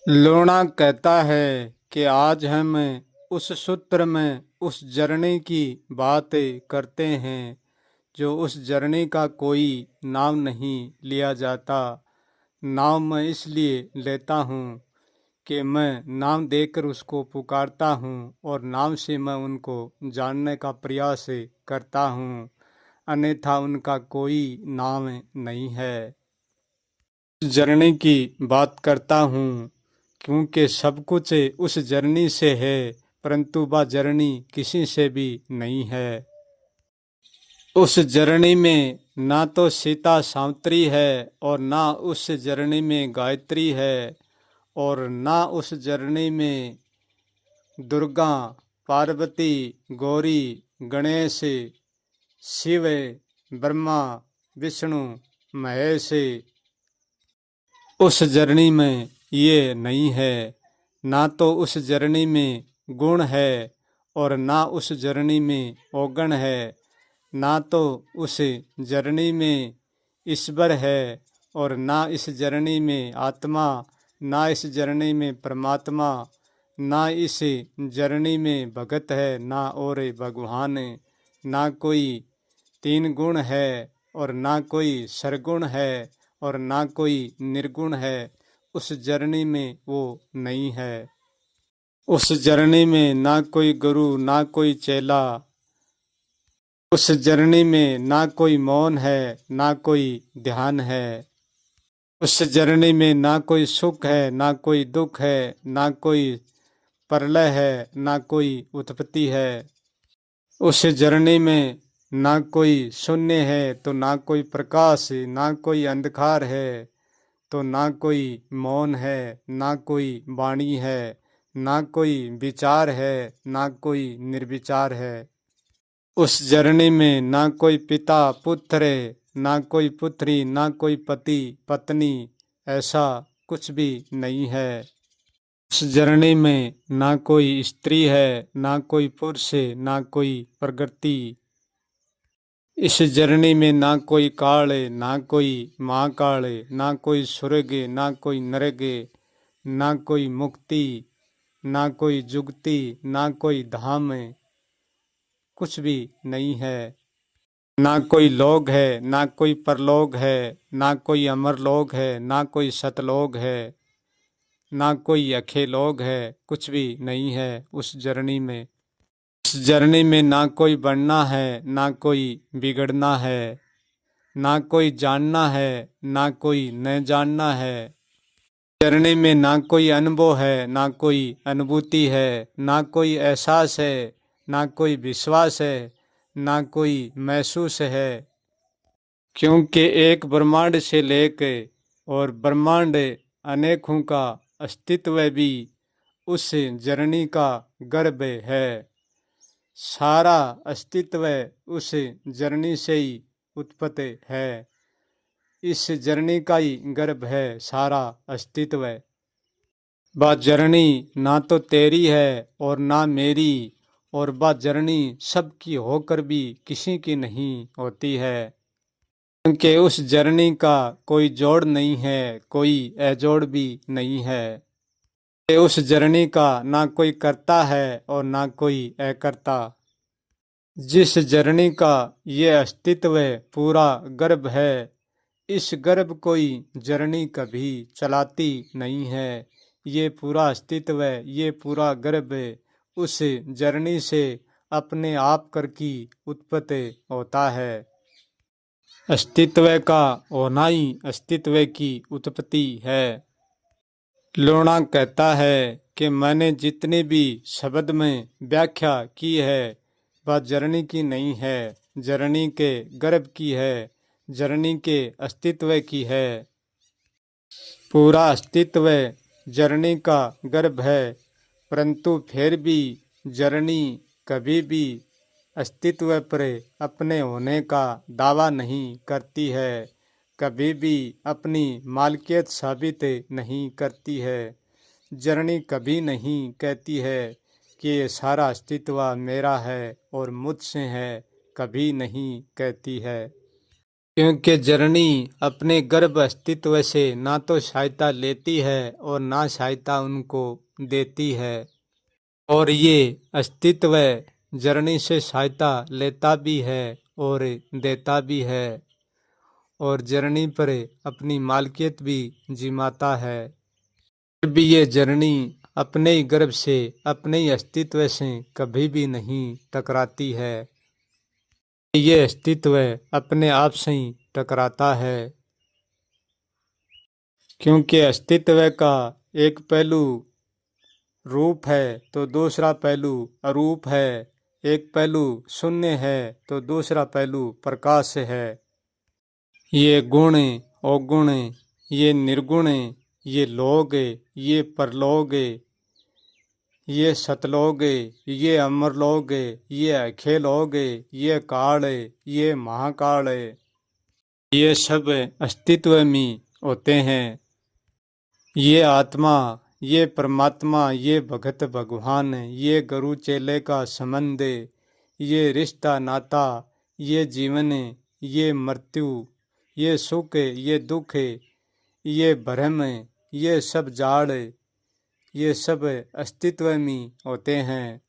लोना कहता है कि आज हम उस सूत्र में उस जर्नी की बात करते हैं जो उस जर्नी का कोई नाम नहीं लिया जाता। नाम मैं इसलिए लेता हूँ कि मैं नाम देकर उसको पुकारता हूँ और नाम से मैं उनको जानने का प्रयास करता हूँ, अन्यथा उनका कोई नाम नहीं है। जर्नी की बात करता हूँ क्योंकि सब कुछ उस जर्नी से है, परंतु वह जर्नी किसी से भी नहीं है। उस जर्नी में ना तो सीता सावित्री है और ना उस जर्नी में गायत्री है और ना उस जर्नी में दुर्गा, पार्वती, गौरी, गणेश, शिव, ब्रह्मा, विष्णु, महेश उस जर्नी में ये नहीं है। ना तो उस जर्नी में गुण है और ना उस जर्नी में अवगुण है। ना तो उस जर्नी में ईश्वर है और ना इस जर्नी में आत्मा, ना इस जर्नी में परमात्मा, ना इस जर्नी में भगत है, ना और भगवान। ना कोई तीन गुण है और ना कोई सरगुण है और ना कोई निर्गुण है। उस जर्नी में वो नहीं है। उस जर्नी में ना कोई गुरु, ना कोई चेला। उस जर्नी में ना कोई मौन है, ना कोई ध्यान है। उस जर्नी में ना कोई सुख है, ना कोई दुख है, ना कोई प्रलय है, ना कोई उत्पत्ति है। उस जर्नी में ना कोई शून्य है तो ना कोई प्रकाश, ना कोई अंधकार है तो ना कोई मौन है, ना कोई वाणी है, ना कोई विचार है, ना कोई निर्विचार है। उस जर्नी में ना कोई पिता पुत्र, ना कोई पुत्री, ना कोई पति पत्नी, ऐसा कुछ भी नहीं है। उस जर्नी में ना कोई स्त्री है, ना कोई पुरुष, ना कोई प्रकृति। इस जर्नी में ना कोई काल, ना कोई महाकाल, ना कोई स्वर्ग, ना कोई नरक, ना कोई मुक्ति, ना कोई जुगति, ना कोई धाम, कुछ भी नहीं है। ना कोई लोक है, ना कोई परलोक है, ना कोई अमरलोक है, ना कोई सतलोक है, ना कोई अखेलोक है, कुछ भी नहीं है उस जर्नी में। उस जर्नी में ना कोई बढ़ना है, ना कोई बिगड़ना है, ना कोई जानना है, ना कोई न जानना है। जर्नी में ना कोई अनुभव है, ना कोई अनुभूति है, ना कोई एहसास है, ना कोई विश्वास है, ना कोई महसूस है। क्योंकि एक ब्रह्मांड से लेके और ब्रह्मांड अनेकों का अस्तित्व भी उस जर्नी का गर्भ है। सारा अस्तित्व उस जर्नी से ही उत्पत्ति है। इस जर्नी का ही गर्भ है सारा अस्तित्व। वह जर्नी ना तो तेरी है और ना मेरी, और वह जर्नी सबकी होकर भी किसी की नहीं होती है। क्योंकि उस जर्नी का कोई जोड़ नहीं है, कोई अजोड़ भी नहीं है। उस जर्नी का ना कोई करता है और ना कोई अकर्ता। जिस जर्नी का ये अस्तित्व पूरा गर्भ है, इस गर्भ कोई जर्नी कभी चलाती नहीं है। ये पूरा अस्तित्व, ये पूरा गर्भ उस जर्नी से अपने आप कर की उत्पत्ति होता है। अस्तित्व का होना ही अस्तित्व की उत्पत्ति है। लोना कहता है कि मैंने जितनी भी शब्द में व्याख्या की है वह जर्नी की नहीं है, जर्नी के गर्भ की है, जर्नी के अस्तित्व की है। पूरा अस्तित्व जर्नी का गर्भ है, परंतु फिर भी जर्नी कभी भी अस्तित्व पर अपने होने का दावा नहीं करती है, कभी भी अपनी मालिकियत साबित नहीं करती है। जर्नी कभी नहीं कहती है कि ये सारा अस्तित्व मेरा है और मुझसे है, कभी नहीं कहती है। क्योंकि जननी अपने गर्भ अस्तित्व से ना तो सहायता लेती है और ना सहायता उनको देती है, और ये अस्तित्व जननी से सहायता लेता भी है और देता भी है, और जननी पर अपनी मालकियत भी जिमाता है। फिर भी ये जननी अपने ही गर्भ से, अपने ही अस्तित्व से कभी भी नहीं टकराती है। ये अस्तित्व अपने आप से ही टकराता है, क्योंकि अस्तित्व का एक पहलू रूप है तो दूसरा पहलू अरूप है, एक पहलू शून्य है तो दूसरा पहलू प्रकाश है। ये गुण अवगुण, ये निर्गुण, ये लोग, ये परलोक, ये सतलोक, ये अमरलोक, ये अखेलोक, ये काल, ये महाकाल, ये सब अस्तित्व में होते हैं। ये आत्मा, ये परमात्मा, ये भगत भगवान, ये गुरु चेले का संबंध, ये रिश्ता नाता, ये जीवन, ये मृत्यु, ये सुख, ये दुख, ये भ्रम, ये सब जाड़, ये सब अस्तित्व में होते हैं।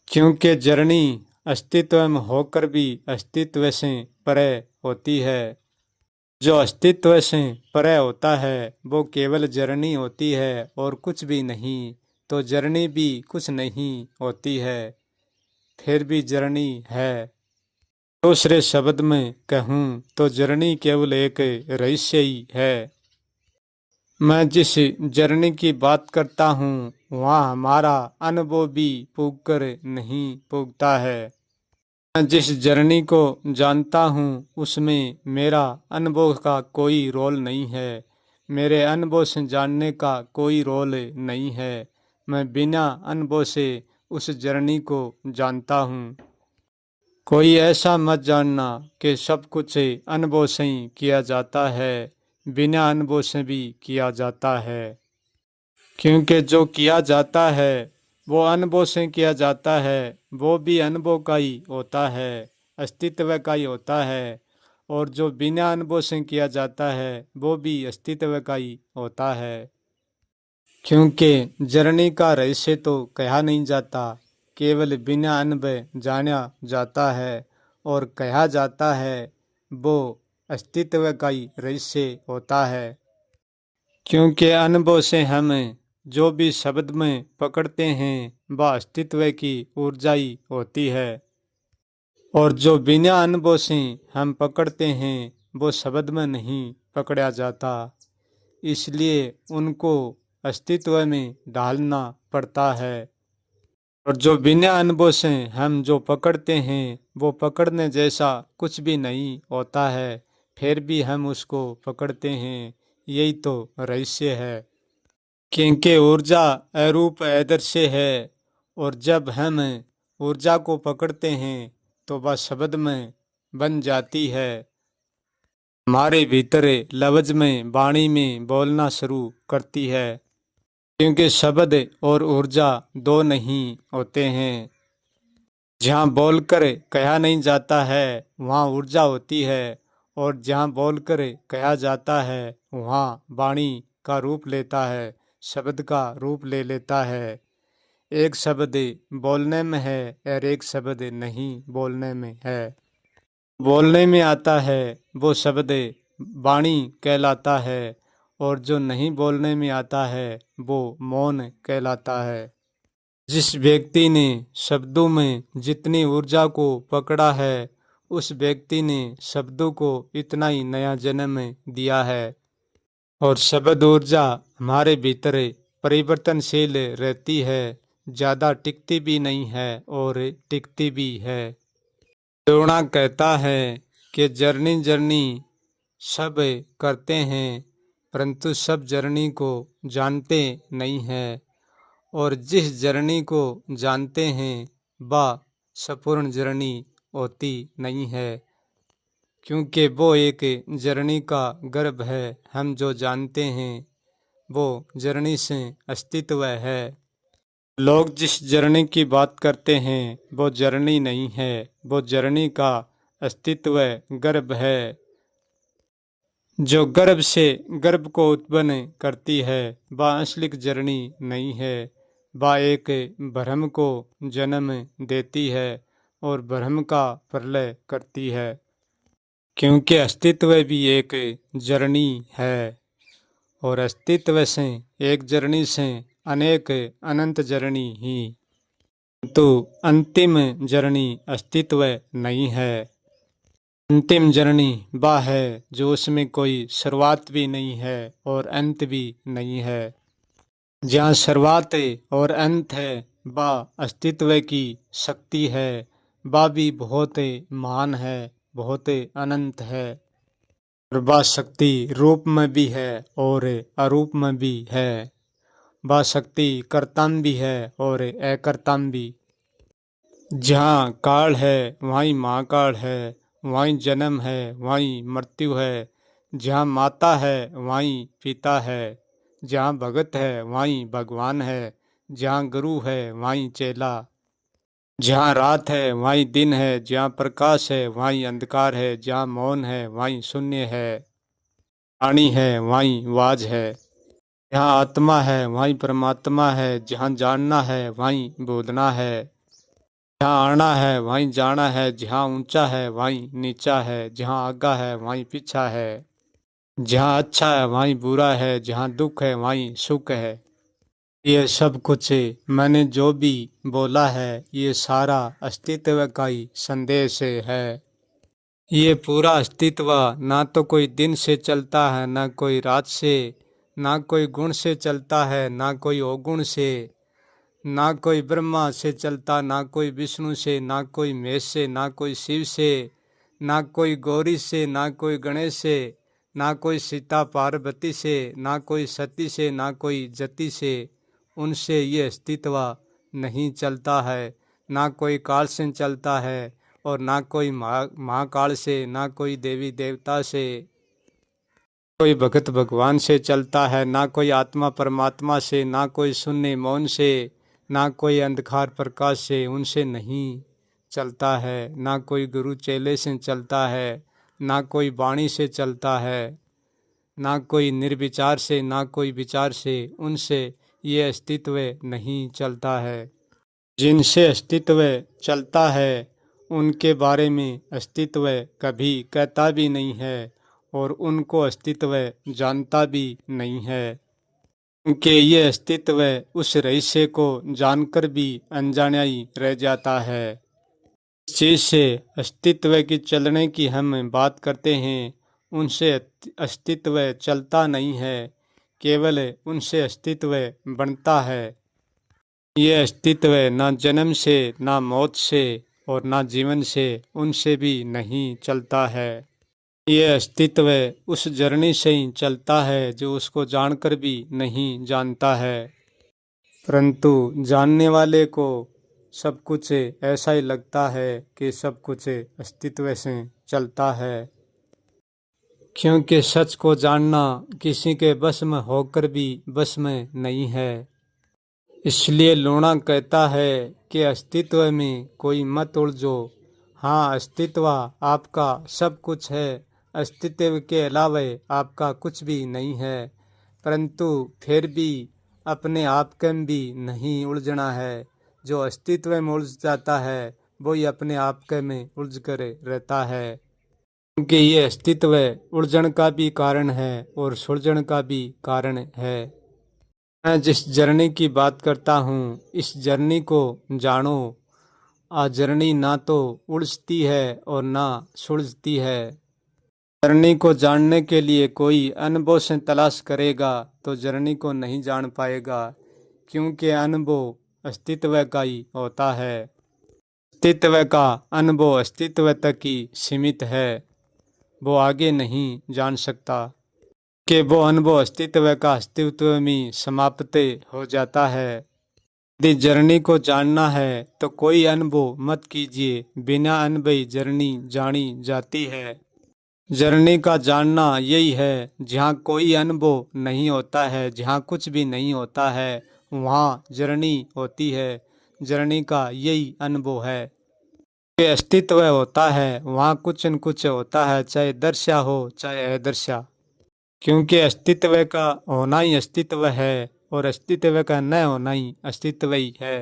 क्योंकि जननी अस्तित्व में होकर भी अस्तित्व से परे होती है। जो अस्तित्व से परे होता है वो केवल जननी होती है और कुछ भी नहीं, तो जननी भी कुछ नहीं होती है, फिर भी जननी है। दूसरे शब्द में कहूँ तो जननी केवल एक रहस्य ही है। मैं जिस जर्नी की बात करता हूँ वहाँ हमारा अनुभव भी पूग कर नहीं पूगता है। मैं जिस जर्नी को जानता हूँ उसमें मेरा अनुभव का कोई रोल नहीं है, मेरे अनुभव से जानने का कोई रोल नहीं है। मैं बिना अनुभव से उस जर्नी को जानता हूँ। कोई ऐसा मत जानना कि सब कुछ अनुभव से ही किया जाता है, बिना अनुभव से भी किया जाता है। क्योंकि जो किया जाता है वो अनुभव से किया जाता है, वो भी अनुभव का ही होता है, अस्तित्व का ही होता है, और जो बिना अनुभव से किया जाता है वो भी अस्तित्व का ही होता है। क्योंकि जर्नी का रहस्य तो कहा नहीं जाता, केवल बिना अनुभव जाना जाता है, और कहा जाता है वो अस्तित्व का ही रहस्य होता है। क्योंकि अनुभव से हम जो भी शब्द में पकड़ते हैं वह अस्तित्व की ऊर्जा ही होती है, और जो बिना अनुभव से हम पकड़ते हैं वो शब्द में नहीं पकड़ा जाता, इसलिए उनको अस्तित्व में ढालना पड़ता है। और जो बिना अनुभव से हम जो पकड़ते हैं वो पकड़ने जैसा कुछ भी नहीं होता है, फिर भी हम उसको पकड़ते हैं, यही तो रहस्य है। क्योंकि ऊर्जा अरूप अदृश्य है, और जब हम ऊर्जा को पकड़ते हैं तो वह शब्द में बन जाती है, हमारे भीतर लफ्ज में, वाणी में बोलना शुरू करती है। क्योंकि शब्द और ऊर्जा दो नहीं होते हैं। जहाँ बोलकर कहा नहीं जाता है वहाँ ऊर्जा होती है, और जहाँ बोलकर कहा जाता है वहाँ वाणी का रूप लेता है, शब्द का रूप ले लेता है। एक शब्द बोलने में है और एक शब्द नहीं बोलने में है। बोलने में आता है वो शब्द वाणी कहलाता है, और जो नहीं बोलने में आता है वो मौन कहलाता है। जिस व्यक्ति ने शब्दों में जितनी ऊर्जा को पकड़ा है उस व्यक्ति ने शब्दों को इतना ही नया जन्म दिया है। और शब्द ऊर्जा हमारे भीतर परिवर्तनशील रहती है, ज़्यादा टिकती भी नहीं है और टिकती भी है। द्रोणा कहता है कि जर्नी जर्नी सब करते हैं परंतु सब जर्नी को जानते नहीं हैं, और जिस जर्नी को जानते हैं वह संपूर्ण जर्नी होती नहीं है, क्योंकि वो एक जर्नी का गर्भ है। हम जो जानते हैं वो जर्नी से अस्तित्व है। लोग जिस जर्नी की बात करते हैं वो जर्नी नहीं है, वो जर्नी का अस्तित्व गर्भ है। जो गर्भ से गर्भ को उत्पन्न करती है वह असली जननी नहीं है, वह एक भ्रम को जन्म देती है और भ्रम का प्रलय करती है। क्योंकि अस्तित्व भी एक जर्नी है और अस्तित्व से एक जर्नी से अनेक अनंत जर्नी ही, तो अंतिम जर्नी अस्तित्व नहीं है। अंतिम जर्नी वह है जो उसमें कोई शुरुआत भी नहीं है और अंत भी नहीं है। जहाँ शुरुआत और अंत है वह अस्तित्व की शक्ति है, वह भी बहुत महान है, बहुत अनंत है। और वह शक्ति रूप में भी है और अरूप में भी है। वह शक्ति कर्तम भी है और अकर्तम भी। जहाँ काल है वहीं महाकाल है, वहीं जन्म है वहीं मृत्यु है। जहाँ माता है वहीं पिता है, जहाँ भगत है वहीं भगवान है, जहाँ गुरु है वहीं चेला। जहाँ रात है वहीं दिन है, जहाँ प्रकाश है वहीं अंधकार है, जहाँ मौन है वहीं शून्य है, वाणी है वहीं वाज है। जहाँ आत्मा है वहीं परमात्मा है, जहाँ जानना है वहीं बोलना है। जहाँ आना है वहीं जाना है, जहाँ ऊंचा है वहीं नीचा है, जहाँ आगा है वहीं पीछा है। जहाँ अच्छा है वहीं बुरा है, जहाँ दुख है वहीं सुख है। ये सब कुछ मैंने जो भी बोला है ये सारा अस्तित्व का ही संदेश है। ये पूरा अस्तित्व ना तो कोई दिन से चलता है, ना कोई रात से, ना कोई गुण से चलता है, ना कोई अवगुण से, ना कोई ब्रह्मा से चलता, ना कोई विष्णु से, ना कोई महेश से, ना कोई शिव से, ना कोई गौरी से, ना कोई गणेश से, ना कोई सीता पार्वती से, ना कोई सती से, ना कोई जति से। उनसे ये अस्तित्व नहीं चलता है। ना कोई काल से चलता है और ना कोई महाकाल से, ना कोई देवी देवता से, कोई भगत भगवान से चलता है, ना कोई आत्मा परमात्मा से, ना कोई शून्य मौन से, ना कोई अंधकार प्रकाश से, उनसे नहीं चलता है। ना कोई गुरु चेले से चलता है, ना कोई वाणी से चलता है, ना कोई निर्विचार से, ना कोई विचार से। उनसे ये अस्तित्व नहीं चलता है। जिनसे अस्तित्व चलता है उनके बारे में अस्तित्व कभी कहता भी नहीं है और उनको अस्तित्व जानता भी नहीं है। क्योंकि ये अस्तित्व उस रहस्य को जानकर भी अनजाना ही रह जाता है। इस चीज से अस्तित्व की चलने की हम बात करते हैं, उनसे अस्तित्व चलता नहीं है, केवल उनसे अस्तित्व बनता है। ये अस्तित्व ना जन्म से, ना मौत से और ना जीवन से, उनसे भी नहीं चलता है। ये अस्तित्व उस जर्नी से ही चलता है जो उसको जानकर भी नहीं जानता है। परंतु जानने वाले को सब कुछ ऐसा ही लगता है कि सब कुछ अस्तित्व से चलता है। क्योंकि सच को जानना किसी के बस में होकर भी बस में नहीं है। इसलिए लूणा कहता है कि अस्तित्व में कोई मत उलझो। हाँ, अस्तित्व आपका सब कुछ है, अस्तित्व के अलावा आपका कुछ भी नहीं है। परंतु फिर भी अपने आप के में भी नहीं उलझना है। जो अस्तित्व में उलझ जाता है वही अपने आप के में उलझ कर रहता है। क्योंकि ये अस्तित्व उलझन का भी कारण है और सुलझन का भी कारण है। मैं जिस जर्नी की बात करता हूँ, इस जर्नी को जानो। आ जर्नी ना तो उलझती है और ना सुलझती है। जर्नी को जानने के लिए कोई अनुभव से तलाश करेगा तो जर्नी को नहीं जान पाएगा। क्योंकि अनुभव अस्तित्व का ही होता है। अस्तित्व का अनुभव अस्तित्व तक ही सीमित है, वो आगे नहीं जान सकता। कि वो अनुभव अस्तित्व का अस्तित्व में समाप्त हो जाता है। यदि जर्नी को जानना है तो कोई अनुभव मत कीजिए, बिना अनुभव जर्नी जानी जाती है। जर्नी का जानना यही है, जहाँ कोई अनुभव नहीं होता है, जहाँ कुछ भी नहीं होता है, वहाँ जर्नी होती है। जर्नी का यही अनुभव है। कि अस्तित्व होता है वहाँ कुछ न कुछ होता है, चाहे दर्शा हो चाहे अदर्शा। क्योंकि अस्तित्व का होना ही अस्तित्व है और अस्तित्व का न होना ही अस्तित्व ही है।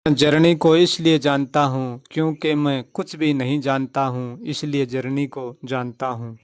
मैं जर्नी को इसलिए जानता हूँ क्योंकि मैं कुछ भी नहीं जानता हूँ, इसलिए जर्नी को जानता हूँ।